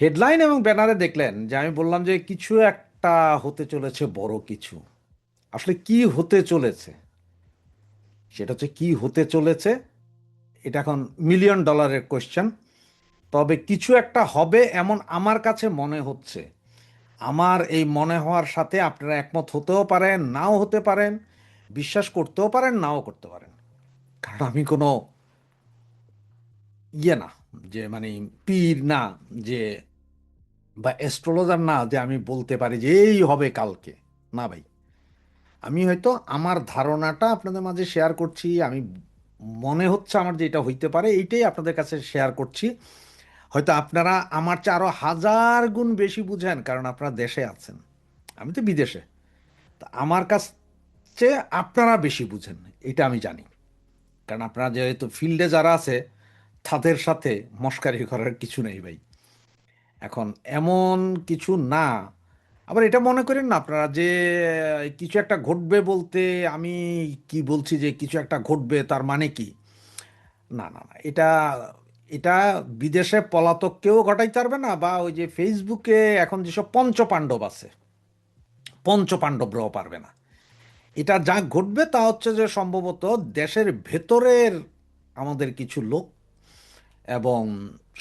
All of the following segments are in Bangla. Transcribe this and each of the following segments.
হেডলাইন এবং ব্যানারে দেখলেন যে আমি বললাম যে কিছু একটা হতে চলেছে, বড় কিছু। আসলে কি হতে চলেছে, সেটা হচ্ছে কি হতে চলেছে, এটা এখন মিলিয়ন ডলারের কোয়েশ্চেন। তবে কিছু একটা হবে এমন আমার কাছে মনে হচ্ছে। আমার এই মনে হওয়ার সাথে আপনারা একমত হতেও পারেন, নাও হতে পারেন, বিশ্বাস করতেও পারেন, নাও করতে পারেন। কারণ আমি কোনো না, যে মানে পীর না, যে বা অ্যাস্ট্রোলজার না, যে আমি বলতে পারি যে এই হবে কালকে। না ভাই, আমি হয়তো আমার ধারণাটা আপনাদের মাঝে শেয়ার করছি। আমি মনে হচ্ছে আমার যে এটা হইতে পারে, এইটাই আপনাদের কাছে শেয়ার করছি। হয়তো আপনারা আমার চেয়ে আরো হাজার গুণ বেশি বুঝেন, কারণ আপনারা দেশে আছেন, আমি তো বিদেশে। তা আমার কাছ চেয়ে আপনারা বেশি বুঝেন, এটা আমি জানি। কারণ আপনারা যেহেতু ফিল্ডে যারা আছে, তাদের সাথে মশকারি করার কিছু নেই ভাই। এখন এমন কিছু না, আবার এটা মনে করেন না আপনারা যে কিছু একটা ঘটবে বলতে আমি কি বলছি যে কিছু একটা ঘটবে তার মানে কি। না না না, এটা এটা বিদেশে পলাতক কেউ ঘটাইতে পারবে না, বা ওই যে ফেসবুকে এখন যেসব পঞ্চপাণ্ডব আছে, পঞ্চপাণ্ডবরাও পারবে না। এটা যা ঘটবে তা হচ্ছে যে সম্ভবত দেশের ভেতরের আমাদের কিছু লোক এবং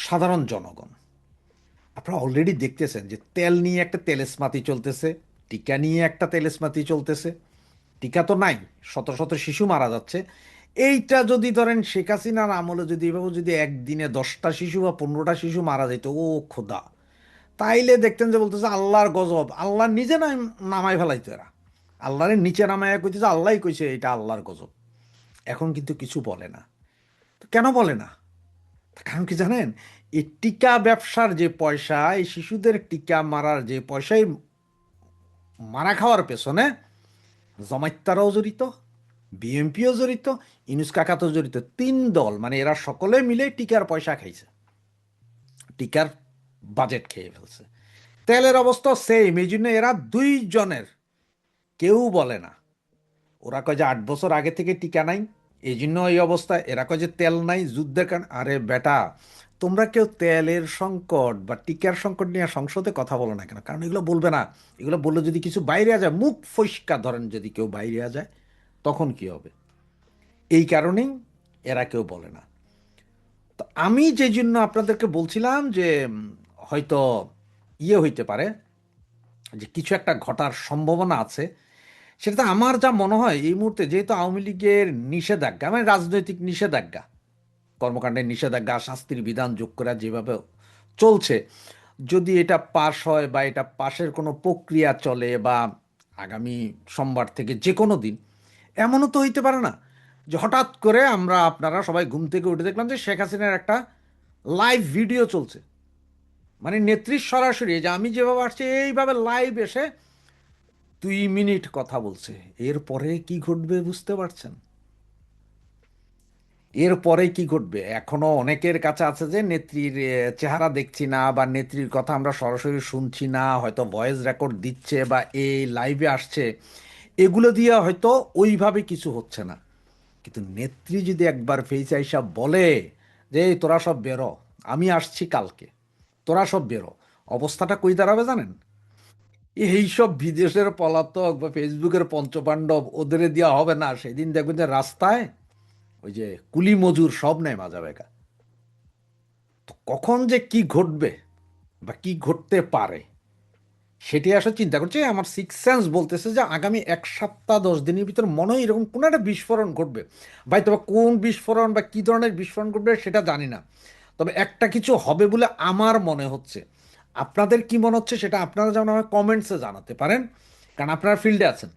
সাধারণ জনগণ। আপনারা অলরেডি দেখতেছেন যে তেল নিয়ে একটা তেলেস্মাতি চলতেছে, টিকা নিয়ে একটা তেলেস্মাতি চলতেছে। টিকা তো নাই, শত শত শিশু মারা যাচ্ছে। এইটা যদি ধরেন শেখ হাসিনার আমলে যদি এভাবে যদি একদিনে 10টা শিশু বা 15টা শিশু মারা যেত, ও খোদা, তাইলে দেখতেন যে বলতেছে আল্লাহর গজব, আল্লাহ নিজে নামায় ফেলাইতো এরা। আল্লাহরের নিচে নামায় কইতেছে, আল্লাহই কইছে এটা আল্লাহর গজব। এখন কিন্তু কিছু বলে না। তো কেন বলে না? কারণ কি জানেন, এই টিকা ব্যবসার যে পয়সা, এই শিশুদের টিকা মারার যে পয়সায় মারা খাওয়ার পেছনে জমাইত্যারাও জড়িত, বিএমপিও জড়িত, ইনুস কাকা তো জড়িত। তিন দল, মানে এরা সকলে মিলে টিকার পয়সা খাইছে, টিকার বাজেট খেয়ে ফেলছে। তেলের অবস্থা সেম, এই জন্য এরা দুইজনের কেউ বলে না। ওরা কয় যে 8 বছর আগে থেকে টিকা নাই, এই জন্য এই অবস্থা। এরা কয় যে তেল নাই যুদ্ধের কারণ। আরে বেটা, তোমরা কেউ তেলের সংকট বা টিকার সংকট নিয়ে সংসদে কথা বলো না কেন? কারণ এগুলো বলবে না। এগুলো বললে যদি কিছু বাইরে যায়, মুখ ফসকা ধরেন যদি কেউ বাইরে যায়, তখন কি হবে? এই কারণেই এরা কেউ বলে না। তো আমি যে জন্য আপনাদেরকে বলছিলাম যে হয়তো হইতে পারে, যে কিছু একটা ঘটার সম্ভাবনা আছে। সেটা আমার যা মনে হয় এই মুহূর্তে, যেহেতু আওয়ামী লীগের নিষেধাজ্ঞা, মানে রাজনৈতিক নিষেধাজ্ঞা, কর্মকাণ্ডের নিষেধাজ্ঞা, শাস্তির বিধান যোগ করে যেভাবে চলছে, যদি এটা পাশ হয় বা এটা পাশের কোনো প্রক্রিয়া চলে, বা আগামী সোমবার থেকে যে কোনো দিন, এমনও তো হইতে পারে না যে হঠাৎ করে আমরা আপনারা সবাই ঘুম থেকে উঠে দেখলাম যে শেখ হাসিনার একটা লাইভ ভিডিও চলছে। মানে নেত্রীর সরাসরি, যে আমি যেভাবে আসছি এইভাবে লাইভ এসে 2 মিনিট কথা বলছে। এরপরে কি ঘটবে বুঝতে পারছেন? এরপরে কি ঘটবে এখনো অনেকের কাছে আছে যে নেত্রীর চেহারা দেখছি না, বা নেত্রীর কথা আমরা সরাসরি শুনছি না, হয়তো ভয়েস রেকর্ড দিচ্ছে বা এই লাইভে আসছে, এগুলো দিয়ে হয়তো ওইভাবে কিছু হচ্ছে না। কিন্তু নেত্রী যদি একবার ফেস আইসা বলে যে "এই তোরা সব বেরো, আমি আসছি কালকে, তোরা সব বেরো", অবস্থাটা কই দাঁড়াবে জানেন? এইসব বিদেশের পলাতক বা ফেসবুকের পঞ্চপাণ্ডব ওদের দেওয়া হবে না। সেদিন দেখবেন যে রাস্তায় ওই যে কুলি মজুর সব নেয় মাজা বেকা। তো কখন যে কি ঘটবে বা কি ঘটতে পারে, সেটি আসলে চিন্তা করছে। আমার সিক্স সেন্স বলতেছে যে আগামী 1 সপ্তাহ 10 দিনের ভিতর মনে হয় এরকম কোনো একটা বিস্ফোরণ ঘটবে। ভাই, তবে কোন বিস্ফোরণ বা কি ধরনের বিস্ফোরণ ঘটবে সেটা জানি না। তবে একটা কিছু হবে বলে আমার মনে হচ্ছে। আপনাদের কি মনে হচ্ছে সেটা আপনারা যেমন আমাকে কমেন্টসে জানাতে পারেন, কারণ আপনারা ফিল্ডে আছেন,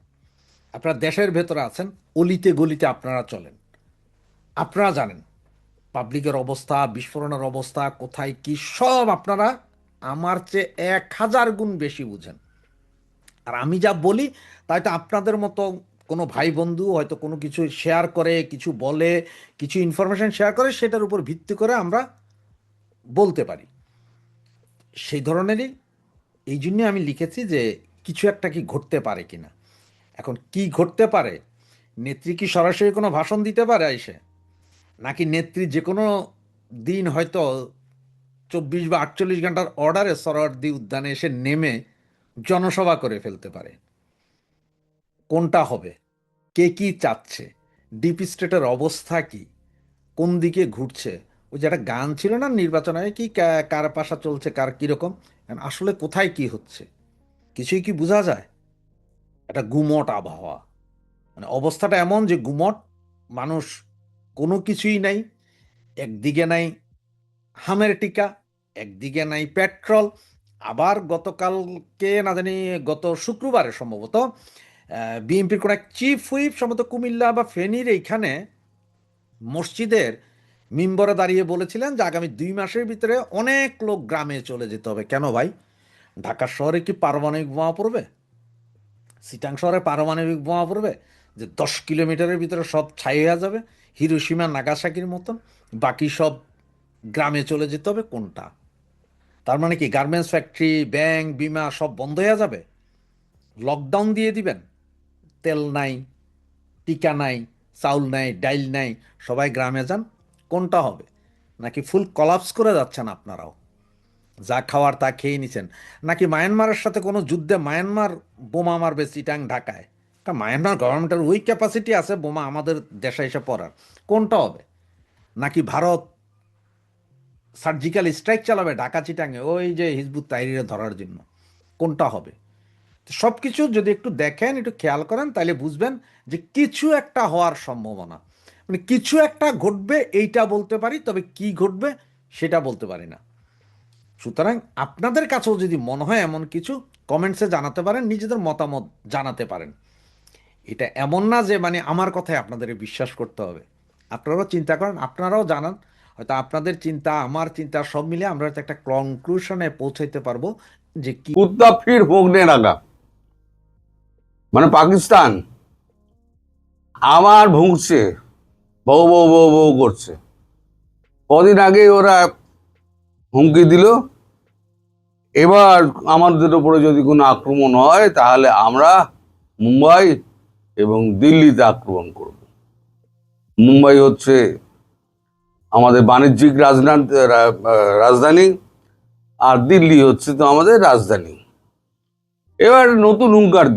আপনারা দেশের ভেতরে আছেন, অলিতে গলিতে আপনারা চলেন, আপনারা জানেন পাবলিকের অবস্থা, বিস্ফোরণের অবস্থা কোথায় কি, সব আপনারা আমার চেয়ে 1000 গুণ বেশি বুঝেন। আর আমি যা বলি তাই তো আপনাদের মতো কোনো ভাই বন্ধু হয়তো কোনো কিছু শেয়ার করে, কিছু বলে, কিছু ইনফরমেশন শেয়ার করে, সেটার উপর ভিত্তি করে আমরা বলতে পারি। সেই ধরনেরই, এই জন্যে আমি লিখেছি যে কিছু একটা কি ঘটতে পারে কিনা। এখন কি ঘটতে পারে? নেত্রী কি সরাসরি কোনো ভাষণ দিতে পারে এসে, নাকি নেত্রী যে কোনো দিন হয়তো 24 বা 48 ঘন্টার অর্ডারে সোহরাওয়ার্দী উদ্যানে এসে নেমে জনসভা করে ফেলতে পারে। কোনটা হবে? কে কি চাচ্ছে? ডিপ স্টেটের অবস্থা কি? কোন দিকে ঘুরছে? ওই যে একটা গান ছিল না নির্বাচনে, কি কার পাশা চলছে, কার কিরকম, আসলে কোথায় কি হচ্ছে কিছুই কি বোঝা যায়? একটা গুমট আবহাওয়া, মানে অবস্থাটা এমন যে গুমট, মানুষ, কোনো কিছুই নাই। একদিকে নাই হামের টিকা, একদিকে নাই পেট্রোল। আবার গতকালকে না জানি গত শুক্রবারে সম্ভবত বিএনপির কোন এক চিফ হুইপ সম্ভবত কুমিল্লা বা ফেনীর এইখানে মসজিদের মিম্বরে দাঁড়িয়ে বলেছিলেন যে আগামী 2 মাসের ভিতরে অনেক লোক গ্রামে চলে যেতে হবে। কেন ভাই? ঢাকা শহরে কি পারমাণবিক বোমা পড়বে? সিটাং শহরে পারমাণবিক বোমা পড়বে যে 10 কিলোমিটারের ভিতরে সব ছাই হয়ে যাবে, হিরোশিমা নাগাসাকির মতন? বাকি সব গ্রামে চলে যেতে হবে কোনটা? তার মানে কি গার্মেন্টস ফ্যাক্টরি, ব্যাংক, বিমা সব বন্ধ হয়ে যাবে? লকডাউন দিয়ে দিবেন? তেল নাই, টিকা নাই, চাউল নাই, ডাইল নাই, সবাই গ্রামে যান? কোনটা হবে? নাকি ফুল কলাপস করে যাচ্ছেন আপনারাও, যা খাওয়ার তা খেয়ে নিছেন? নাকি মায়ানমারের সাথে কোনো যুদ্ধে মায়ানমার বোমা মারবে চিটাং ঢাকায়? কারণ মায়ানমার গভর্নমেন্টের ওই ক্যাপাসিটি আছে বোমা আমাদের দেশে এসে পড়ার? কোনটা হবে? নাকি ভারত সার্জিক্যাল স্ট্রাইক চালাবে ঢাকা চিটাঙে ওই যে হিজবুত তাহরিরে ধরার জন্য? কোনটা হবে? সব কিছু যদি একটু দেখেন, একটু খেয়াল করেন, তাহলে বুঝবেন যে কিছু একটা হওয়ার সম্ভাবনা, মানে কিছু একটা ঘটবে এইটা বলতে পারি, তবে কি ঘটবে সেটা বলতে পারি না। সুতরাং আপনাদের কাছেও যদি মনে হয় এমন কিছু, কমেন্টসে জানাতে পারেন, নিজেদের মতামত জানাতে পারেন। এটা এমন না যে মানে আমার কথায় আপনাদের বিশ্বাস করতে হবে। আপনারাও চিন্তা করেন, আপনারাও জানান, হয়তো আপনাদের চিন্তা আমার চিন্তা সব মিলে আমরা হয়তো একটা কনক্লুশনে পৌঁছাইতে পারবো যে কি। কুত্তা ফির ভোগনে লাগা, মানে পাকিস্তান আবার ভুগছে, বউ বউ বউ বউ করছে। কদিন আগে ওরা হুমকি দিল, এবার আমাদের উপরে যদি কোনো আক্রমণ হয় তাহলে আমরা মুম্বাই এবং দিল্লিতে আক্রমণ করব। মুম্বাই হচ্ছে আমাদের বাণিজ্যিক রাজধানী, আর দিল্লি হচ্ছে তো আমাদের রাজধানী। এবার নতুন হুঙ্কার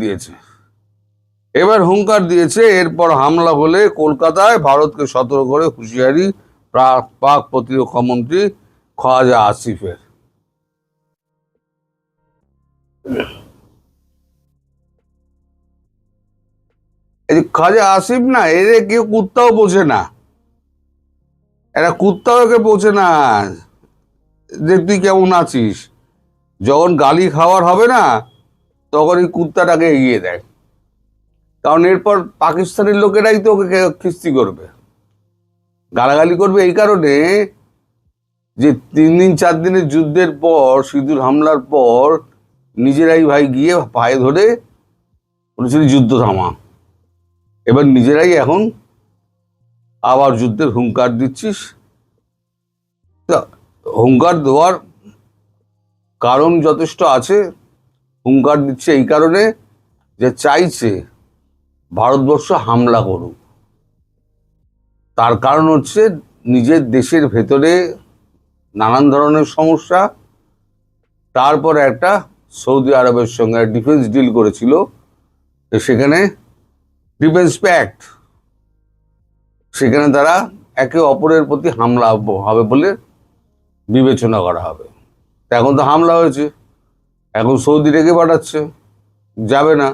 দিয়েছে এরপর হামলা হলে কলকাতায় ভারতকে সতর্ক করে হুঁশিয়ারি পাক প্রতিরক্ষা মন্ত্রী খাজা আসিফের। এই খাজা আসিফ না, এদের কেউ কুত্তাও বোঝে না, এরা কুত্তাও একে বোঝে না যে তুই কেমন আছিস। যখন গালি খাওয়ার হবে না তখন এই কুত্তাটাকে এগিয়ে দেয়, কারণ এরপর পাকিস্তানের লোকেরাই তো ওকে খিস্তি করবে, গালাগালি করবে। এই কারণে যে 3 দিন 4 দিনের যুদ্ধের পর, সিঁদুর হামলার পর নিজেরাই ভাই গিয়ে পায়ে ধরে বলেছিল যুদ্ধ থামা। এবার নিজেরাই এখন আবার যুদ্ধের হুঙ্কার দিচ্ছিস। হুঙ্কার দেওয়ার কারণ যথেষ্ট আছে। হুঙ্কার দিচ্ছে এই কারণে যে চাইছে ভারতবর্ষ হামলা করুক। তার কারণ হচ্ছে নিজের দেশের ভেতরে নানান ধরনের সমস্যা, তারপরে একটা সৌদি আরবের সঙ্গে ডিফেন্স ডিল করেছিল, সেখানে ডিফেন্স প্যাক্ট, সেখানে তারা একে অপরের প্রতি হামলা হবে বলে বিবেচনা করা হবে। এখন তো হামলা হয়েছে, এখন সৌদি রেখে পাঠাচ্ছে, যাবে না।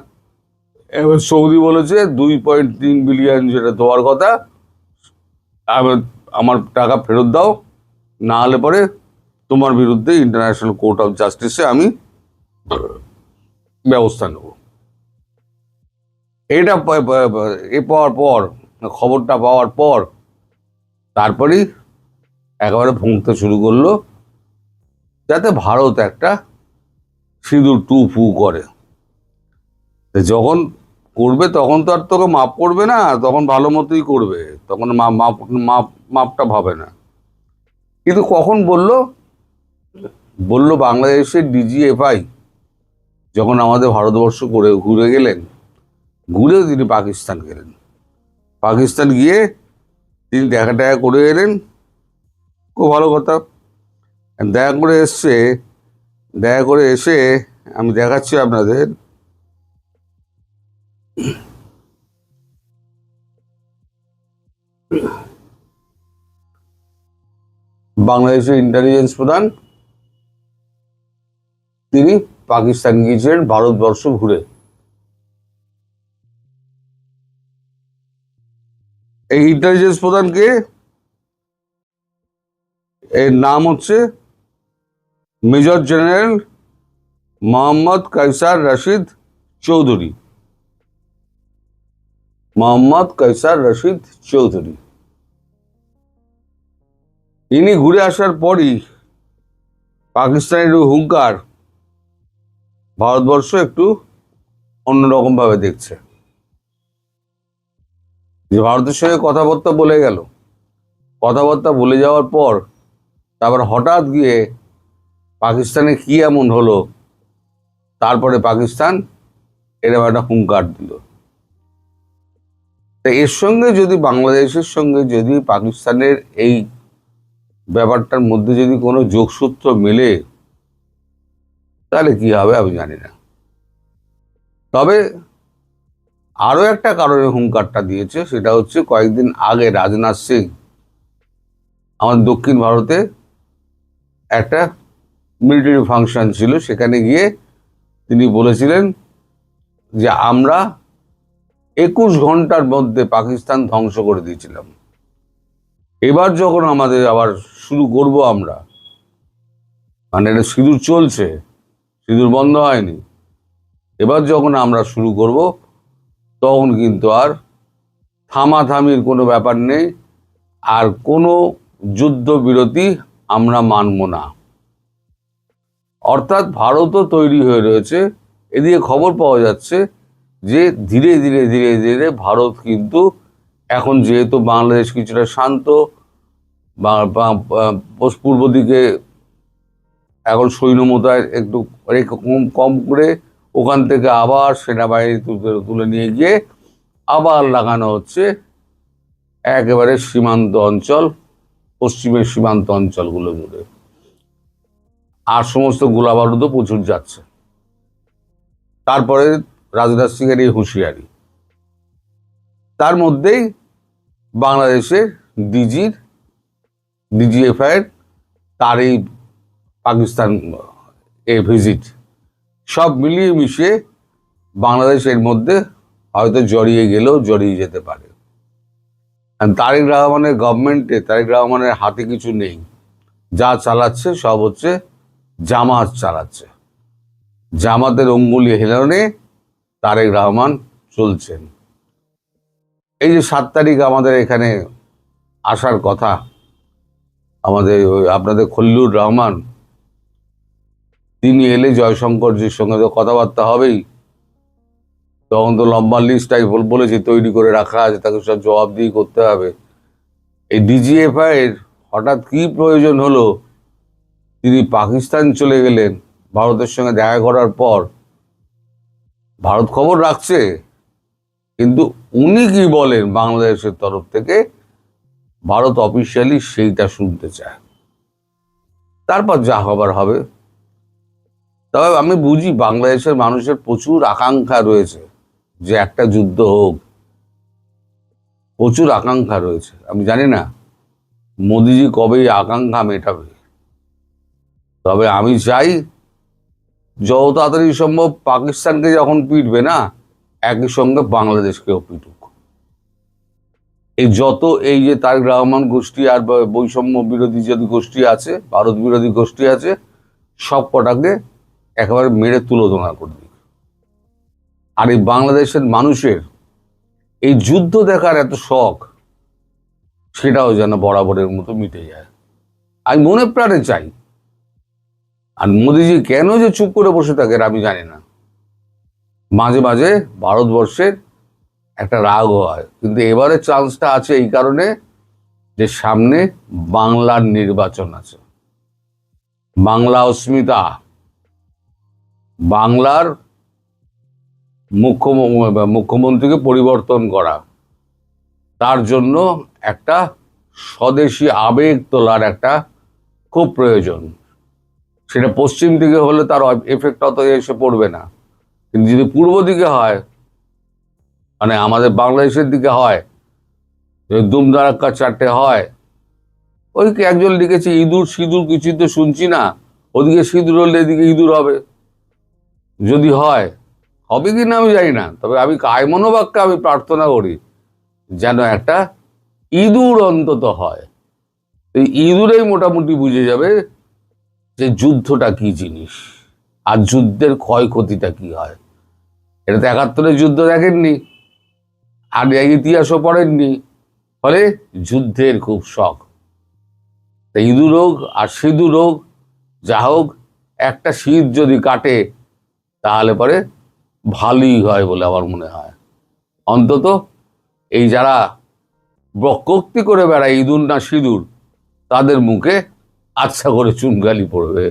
এবার সৌদি বলেছে 2.3 বিলিয়ন যেটা দেওয়ার কথা, আমার টাকা ফেরত দাও, না হলে পরে তোমার বিরুদ্ধে ইন্টারন্যাশনাল কোর্ট অফ জাস্টিসে আমি ব্যবস্থা নেব। এটা পাওয়ার পর, খবরটা পাওয়ার পর তারপরেই একেবারে ভুঁকতে শুরু করলো যাতে ভারত একটা সিঁদুর টু ফু করে। যখন করবে তখন তো আর তোকে মাপ করবে না, তখন ভালো মতোই করবে, তখন মাপটা ভাবে না। কিন্তু কখন বললো বাংলাদেশের ডিজিএফআই যখন আমাদের ভারতবর্ষ করে ঘুরে গেলেন, ঘুরেও তিনি পাকিস্তান গেলেন, পাকিস্তান গিয়ে তিনি দেখা করে এলেন, খুব ভালো কথা। দেখা করে এসছে, দেখা করে এসে আমি দেখাচ্ছি আপনাদের। বাংলাদেশের ইন্টেলিজেন্স প্রধান তিনি পাকিস্তান গিয়েছিলেন ভারতবর্ষ ঘুরে। এই ইন্টেলিজেন্স প্রধানকে, এর নাম হচ্ছে মেজর জেনারেল মোহাম্মদ কায়সার রশিদ চৌধুরী। মোহাম্মদ কায়সার রশিদ চৌধুরী ইনি ঘুরে আসার পরই পাকিস্তানের হুঙ্কার ভারতবর্ষ একটু অন্যরকম ভাবে দেখছে। যে ভারতের সঙ্গে কথাবার্তা বলে গেল, কথাবার্তা বলে যাওয়ার পর তারপর হঠাৎ গিয়ে পাকিস্তানে কি এমন হলো, তারপরে পাকিস্তান এরকম একটা হুঙ্কার দিল। তা এর সঙ্গে যদি বাংলাদেশের সঙ্গে যদি পাকিস্তানের এই ব্যাপারটার মধ্যে যদি কোনো যোগসূত্র মেলে, তাহলে কি হবে আমি জানি না। তবে আরো একটা কারণে হুঙ্কারটা দিয়েছে, সেটা হচ্ছে কয়েকদিন আগে রাজনাথ সিং আমাদের দক্ষিণ ভারতে একটা মিলিটারি ফাংশন ছিল, সেখানে গিয়ে তিনি বলেছিলেন যে আমরা 21 ঘন্টার মধ্যে পাকিস্তান ধ্বংস করে দিয়েছিলাম। এবার যখন আমাদের আবার শুরু করব আমরা, মানে এটা সিঁদুর চলছে, সিঁদুর বন্ধ হয়নি, এবার যখন আমরা শুরু করব তখন কিন্তু আর থামাথামির কোনো ব্যাপার নেই, আর কোনো যুদ্ধবিরতি আমরা মানব না। অর্থাৎ ভারতও তৈরি হয়ে রয়েছে। এদিকে খবর পাওয়া যাচ্ছে যে ধীরে ধীরে ধীরে ধীরে ভারত কিন্তু এখন, যেহেতু বাংলাদেশ কিছুটা শান্ত, পূর্ব দিকে এখন সৈন্য মোতায়েন একটু কম করে ওখান থেকে আবার সেনাবাহিনী তুলে নিয়ে গিয়ে আবার লাগানো হচ্ছে একেবারে সীমান্ত অঞ্চল, পশ্চিমের সীমান্ত অঞ্চলগুলো জুড়ে। আর সমস্ত গোলাবারুদও প্রচুর যাচ্ছে। তারপরে রাজনাথ সিং এর এই হুঁশিয়ারি, তার মধ্যেই বাংলাদেশের ডিজিএফআই এর তার এই পাকিস্তান ভিজিট, সব মিলিয়ে মিশিয়ে বাংলাদেশের মধ্যে হয়তো জড়িয়ে গেলেও জড়িয়ে যেতে পারে। তারেক রহমানের গভর্নমেন্টে, তারেক রহমানের হাতে কিছু নেই, যা চালাচ্ছে সব হচ্ছে জামাত চালাচ্ছে। জামাতের অঙ্গুলি হেলনে তারেক রহমান চলছেন। এই যে 7 তারিখ আমাদের এখানে আসার কথা, আমাদের আপনাদের খলিলুর রহমান, তিনি এলে জয়শঙ্করজির সঙ্গে তো কথাবার্তা হবেই। তখন তো লম্বা লিস্টটাই বলেছি তৈরি করে রাখা আছে, তাকে সব জবাবদিহি করতে হবে। এই ডিজিএফআই এর হঠাৎ কি প্রয়োজন হলো, তিনি পাকিস্তান চলে গেলেন ভারতের সঙ্গে দেখা করার পর। ভারত খবর রাখছে, কিন্তু উনি কি বলেন বাংলাদেশের তরফ থেকে, ভারত অফিসিয়ালি সেইটা শুনতে চায়। তারপর যা হবার হবে। তবে আমি বুঝি বাংলাদেশের মানুষের প্রচুর আকাঙ্ক্ষা রয়েছে যে একটা যুদ্ধ হোক, প্রচুর আকাঙ্ক্ষা রয়েছে। আমি জানি না মোদিজি কবে এই আকাঙ্ক্ষা মেটাবে, তবে আমি চাই যত তাড়াতাড়ি সম্ভব পাকিস্তানকে যখন পিটবে না, একই সঙ্গে বাংলাদেশকেও পিটুক। এই যে তারেক রহমান গোষ্ঠী আর বৈষম্য বিরোধী যে গোষ্ঠী আছে, ভারত বিরোধী গোষ্ঠী আছে, সব কটাকে একেবারে মেরে তুলোধনা করে দিক। আর এই বাংলাদেশের মানুষের এই যুদ্ধ দেখার এত শখ, সেটাও যেন বরাবরের মতো মিটে যায়, আমি মনে প্রাণে চাই। আর মোদিজি কেন যে চুপ করে বসে থাকেন আমি জানি না। মাঝে মাঝে ভারতবর্ষের একটা রাগ হয়, কিন্তু এবারে চান্সটা আছে এই কারণে যে সামনে বাংলার নির্বাচন আছে। বাংলা অস্মিতা, বাংলার মুখ্যমন্ত্রীকে পরিবর্তন করা, তার জন্য একটা স্বদেশী আবেগ তোলার একটা খুব প্রয়োজন। সেটা পশ্চিম দিকে হলে তার এফেক্ট অত এসে পড়বে না, কিন্তু যদি পূর্ব দিকে হয়, মানে আমাদের বাংলাদেশের দিকে হয়, যদি দুমদারাক্কা 4টে হয়, ওই কি একজন লিখেছে ইঁদুর সিঁদুর কিছুই তো শুনছি না, ওদিকে সিঁদুর হলে এদিকে ইঁদুর হবে। যদি হয়, হবে কি না আমি জানি না, তবে আমি কায়মনোবাক্যে আমি প্রার্থনা করি যেন একটা ইঁদুর অন্তত হয়। এই ইঁদুরেই মোটামুটি বুঝে যাবে যে যুদ্ধটা কি জিনিস আর যুদ্ধের ক্ষয়ক্ষতিটা কি হয়। এটা তো 71-এর যুদ্ধ দেখেননি, আর ইতিহাসও পড়েননি, ফলে যুদ্ধের খুব শখ। তাই ইঁদুর হোক আর সিঁদুর হোক, যা হোক, একটা শীত যদি কাটে তাহলে পরে ভালোই হয় বলে আমার মনে হয়। অন্তত এই যারা বক্রোক্তি করে বেড়ায় ইঁদুর না সিঁদুর, তাদের মুখে আচ্ছা করে চুনগালি পড়বে।